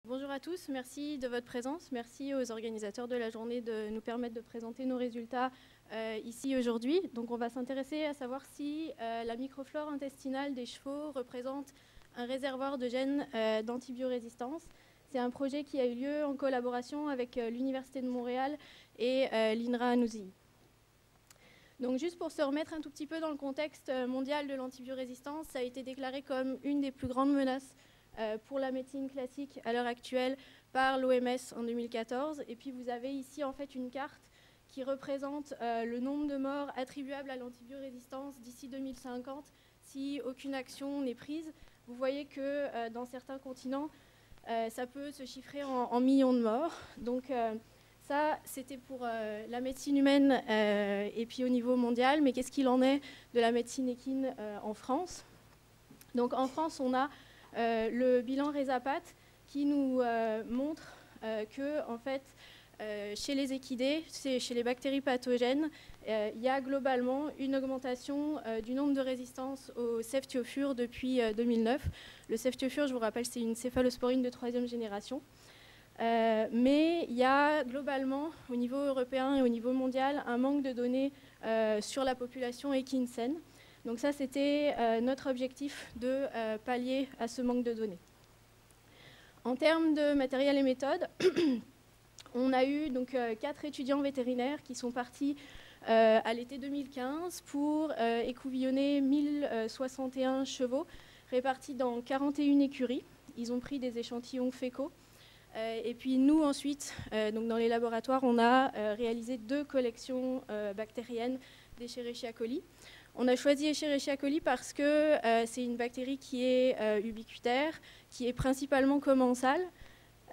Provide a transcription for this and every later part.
Bonjour à tous, merci de votre présence. Merci aux organisateurs de la journée de nous permettre de présenter nos résultats ici aujourd'hui. Donc on va s'intéresser à savoir si la microflore intestinale des chevaux représente un réservoir de gènes d'antibiorésistance. C'est un projet qui a eu lieu en collaboration avec l'Université de Montréal et l'INRA à Nousy. Donc juste pour se remettre un tout petit peu dans le contexte mondial de l'antibiorésistance, ça a été déclaré comme une des plus grandes menaces pour la médecine classique à l'heure actuelle par l'OMS en 2014. Et puis vous avez ici en fait une carte qui représente le nombre de morts attribuables à l'antibiorésistance d'ici 2050 si aucune action n'est prise. Vous voyez que dans certains continents, ça peut se chiffrer en millions de morts. Donc ça, c'était pour la médecine humaine et puis au niveau mondial. Mais qu'est-ce qu'il en est de la médecine équine en France? Donc en France, on a le bilan Resapat qui nous montre que en fait, chez les équidés, chez les bactéries pathogènes, il y a globalement une augmentation du nombre de résistances au ceftiofur depuis 2009. Le ceftiofur, je vous rappelle, c'est une céphalosporine de 3e génération. Mais il y a globalement, au niveau européen et au niveau mondial, un manque de données sur la population équine saine. Donc ça, c'était notre objectif de pallier à ce manque de données. En termes de matériel et méthode, on a eu donc 4 étudiants vétérinaires qui sont partis à l'été 2015 pour écouvillonner 1061 chevaux répartis dans 41 écuries. Ils ont pris des échantillons fécaux. Et puis nous, ensuite, donc dans les laboratoires, on a réalisé 2 collections bactériennes d'Escherichia coli. On a choisi Escherichia coli parce que c'est une bactérie qui est ubiquitaire, qui est principalement commensale.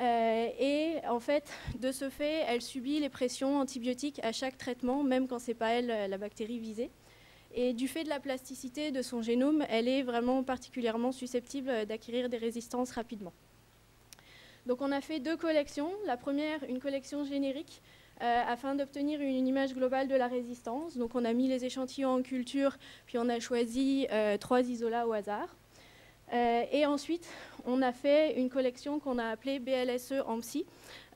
Et en fait, de ce fait, elle subit les pressions antibiotiques à chaque traitement, même quand ce n'est pas elle la bactérie visée. Et du fait de la plasticité de son génome, elle est vraiment particulièrement susceptible d'acquérir des résistances rapidement. Donc on a fait 2 collections. La première, une collection générique, afin d'obtenir une image globale de la résistance. Donc on a mis les échantillons en culture, puis on a choisi 3 isolats au hasard. Et ensuite, on a fait une collection qu'on a appelée BLSE-AMPSI,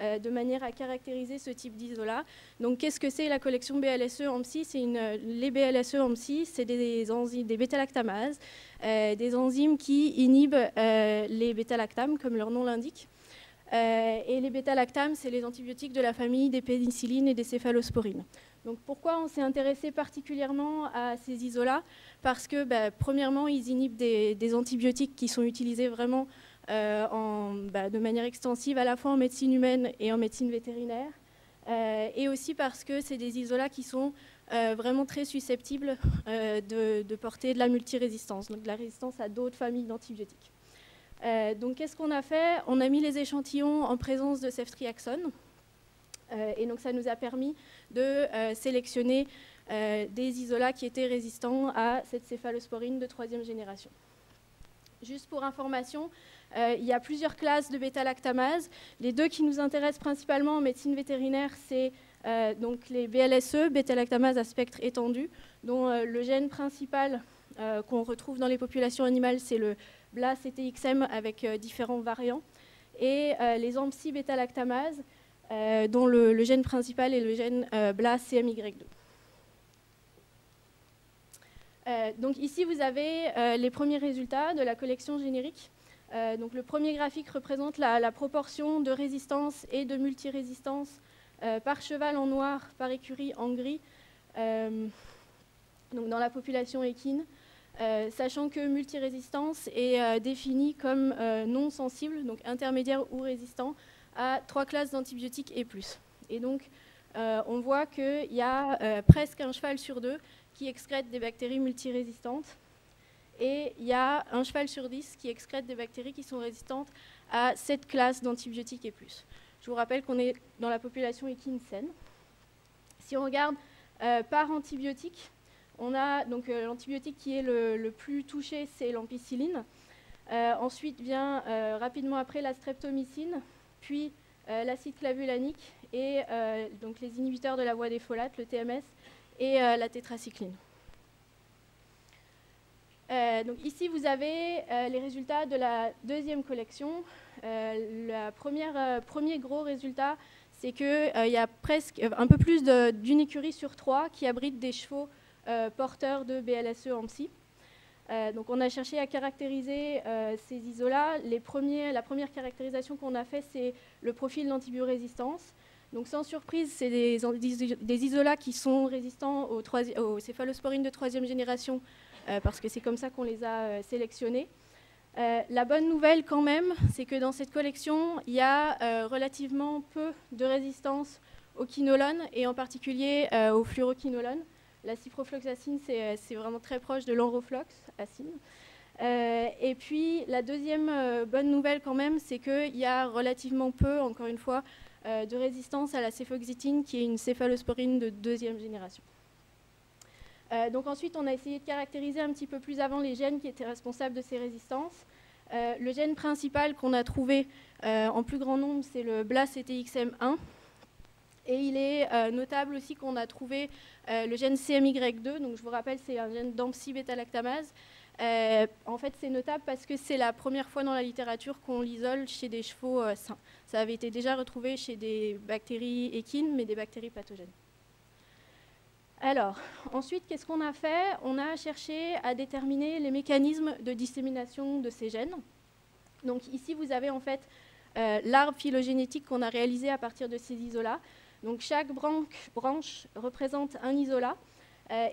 de manière à caractériser ce type d'isolat. Donc qu'est-ce que c'est la collection BLSE-AMPSI? Les BLSE-AMPSI, c'est des enzymes, des bêta-lactamases, des enzymes qui inhibent les bêta-lactames, comme leur nom l'indique. Et les bêta-lactames, c'est les antibiotiques de la famille des pénicillines et des céphalosporines. Donc pourquoi on s'est intéressé particulièrement à ces isolats? Parce que, premièrement, ils inhibent des antibiotiques qui sont utilisés vraiment de manière extensive, à la fois en médecine humaine et en médecine vétérinaire. Et aussi parce que c'est des isolats qui sont vraiment très susceptibles de porter de la multirésistance, donc de la résistance à d'autres familles d'antibiotiques. Donc qu'est-ce qu'on a fait? On a mis les échantillons en présence de ceftriaxone. Et donc ça nous a permis de sélectionner des isolats qui étaient résistants à cette céphalosporine de 3e génération. Juste pour information, il y a plusieurs classes de bêta-lactamases. Les 2 qui nous intéressent principalement en médecine vétérinaire, c'est donc les BLSE, bêta-lactamase à spectre étendu, dont le gène principal qu'on retrouve dans les populations animales, c'est le BLA-CTXM avec différents variants, et les AMPSI bêta-lactamases, dont le gène principal est le gène BLA-CMY2. Donc ici, vous avez les premiers résultats de la collection générique. Donc le premier graphique représente la proportion de résistance et de multirésistance par cheval en noir, par écurie en gris, donc dans la population équine. Sachant que multirésistance est définie comme non sensible, donc intermédiaire ou résistant, à 3 classes d'antibiotiques et plus. Et donc, on voit qu'il y a presque un cheval sur 2 qui excrète des bactéries multirésistantes, et il y a un cheval sur 10 qui excrète des bactéries qui sont résistantes à cette classe d'antibiotiques et plus. Je vous rappelle qu'on est dans la population équine saine. Si on regarde par antibiotique, on a donc l'antibiotique qui est le plus touché, c'est l'ampicilline. Ensuite vient rapidement après la streptomycine, puis l'acide clavulanique et donc les inhibiteurs de la voie des folates, le TMS, et la tétracycline. Donc ici, vous avez les résultats de la deuxième collection. Le premier gros résultat, c'est qu'il y a presque un peu plus d'une écurie sur 3 qui abrite des chevaux porteurs de BLSE en psy. Donc on a cherché à caractériser ces isolats. La première caractérisation qu'on a fait, c'est le profil d'antibiorésistance. Donc sans surprise, c'est des isolats qui sont résistants aux céphalosporines de 3e génération, parce que c'est comme ça qu'on les a sélectionnés. La bonne nouvelle quand même, c'est que dans cette collection, il y a relativement peu de résistance au quinolone et en particulier au fluoroquinolone. La ciprofloxacine, c'est vraiment très proche de l'enrofloxacine. Et puis la deuxième bonne nouvelle quand même, c'est qu'il y a relativement peu, encore une fois, de résistance à la céfoxytine, qui est une céphalosporine de 2e génération. Donc ensuite, on a essayé de caractériser un petit peu plus avant les gènes qui étaient responsables de ces résistances. Le gène principal qu'on a trouvé en plus grand nombre, c'est le BLAS-CTXM1. Et il est notable aussi qu'on a trouvé le gène CMY2. Donc je vous rappelle, c'est un gène d'AMPSI-bêta-lactamase. En fait, c'est notable parce que c'est la première fois dans la littérature qu'on l'isole chez des chevaux sains. Ça avait été déjà retrouvé chez des bactéries équines, mais des bactéries pathogènes. Alors, ensuite, qu'est-ce qu'on a fait? On a cherché à déterminer les mécanismes de dissémination de ces gènes. Donc ici, vous avez en fait l'arbre phylogénétique qu'on a réalisé à partir de ces isolats. Donc chaque branche représente un isolat.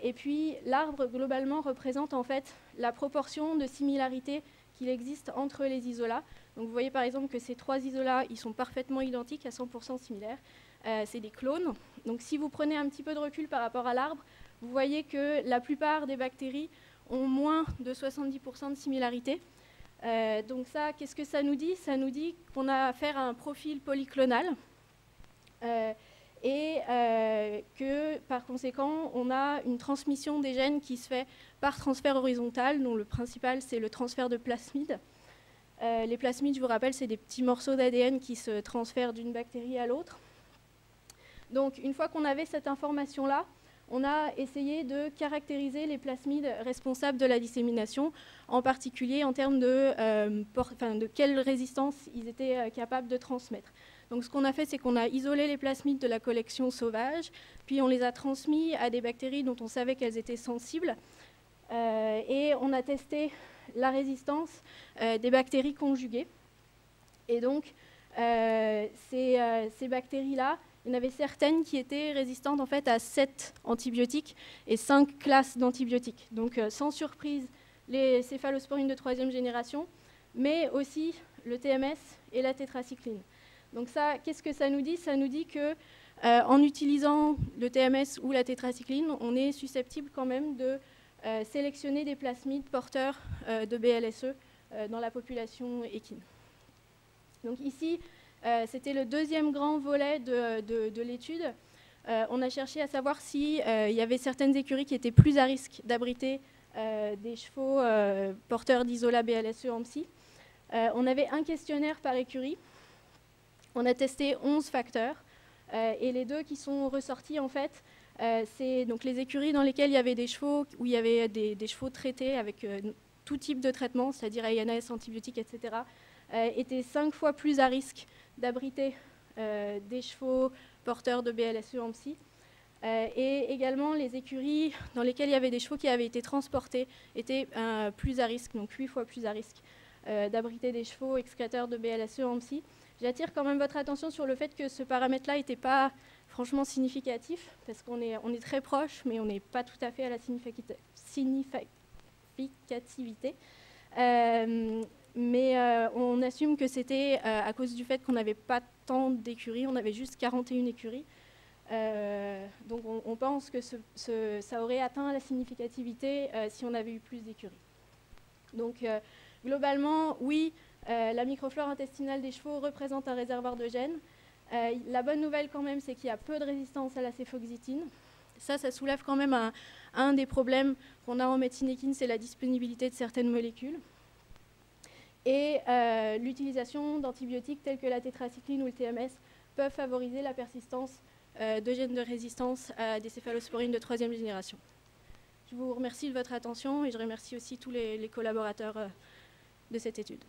Et puis l'arbre, globalement, représente en fait la proportion de similarité qu'il existe entre les isolats. Donc vous voyez par exemple que ces 3 isolats, ils sont parfaitement identiques, à 100% similaires. C'est des clones. Donc si vous prenez un petit peu de recul par rapport à l'arbre, vous voyez que la plupart des bactéries ont moins de 70% de similarité. Donc ça, qu'est-ce que ça nous dit? Ça nous dit qu'on a affaire à un profil polyclonal et que par conséquent, on a une transmission des gènes qui se fait par transfert horizontal, dont le principal, c'est le transfert de plasmides. Les plasmides, je vous rappelle, c'est des petits morceaux d'ADN qui se transfèrent d'une bactérie à l'autre. Donc, une fois qu'on avait cette information-là, on a essayé de caractériser les plasmides responsables de la dissémination, en particulier en termes de quelle résistance ils étaient capables de transmettre. Donc, ce qu'on a fait, c'est qu'on a isolé les plasmides de la collection sauvage, puis on les a transmis à des bactéries dont on savait qu'elles étaient sensibles, et on a testé la résistance des bactéries conjuguées. Et donc, ces bactéries-là, il y en avait certaines qui étaient résistantes en fait à 7 antibiotiques et 5 classes d'antibiotiques. Donc sans surprise, les céphalosporines de 3e génération, mais aussi le TMS et la tétracycline. Donc ça, qu'est-ce que ça nous dit? Ça nous dit que en utilisant le TMS ou la tétracycline, on est susceptible quand même de sélectionner des plasmides porteurs de BLSE dans la population équine. Donc ici, c'était le deuxième grand volet de l'étude. On a cherché à savoir s'il y avait certaines écuries qui étaient plus à risque d'abriter des chevaux porteurs d'isola BLSE en psy. On avait un questionnaire par écurie. On a testé 11 facteurs. Et les 2 qui sont ressortis, en fait, c'est donc les écuries dans lesquelles il y avait des chevaux, où il y avait des chevaux traités avec tout type de traitement, c'est-à-dire ANS, antibiotiques, etc., étaient 5 fois plus à risque d'abriter des chevaux porteurs de BLSE en psy. Et également, les écuries dans lesquelles il y avait des chevaux qui avaient été transportés étaient plus à risque, donc 8 fois plus à risque d'abriter des chevaux excréteurs de BLSE en psy. J'attire quand même votre attention sur le fait que ce paramètre-là n'était pas franchement significatif, parce qu'on est très proche, mais on n'est pas tout à fait à la significativité. Mais on assume que c'était à cause du fait qu'on n'avait pas tant d'écuries, on avait juste 41 écuries. Donc on pense que ça aurait atteint la significativité si on avait eu plus d'écuries. Donc globalement, oui, la microflore intestinale des chevaux représente un réservoir de gènes. La bonne nouvelle quand même, c'est qu'il y a peu de résistance à la céfoxytine. Ça soulève quand même un des problèmes qu'on a en médecine équine, c'est la disponibilité de certaines molécules. Et l'utilisation d'antibiotiques tels que la tétracycline ou le TMS peuvent favoriser la persistance de gènes de résistance à des céphalosporines de 3e génération. Je je vous remercie de votre attention et je remercie aussi tous les collaborateurs de cette étude.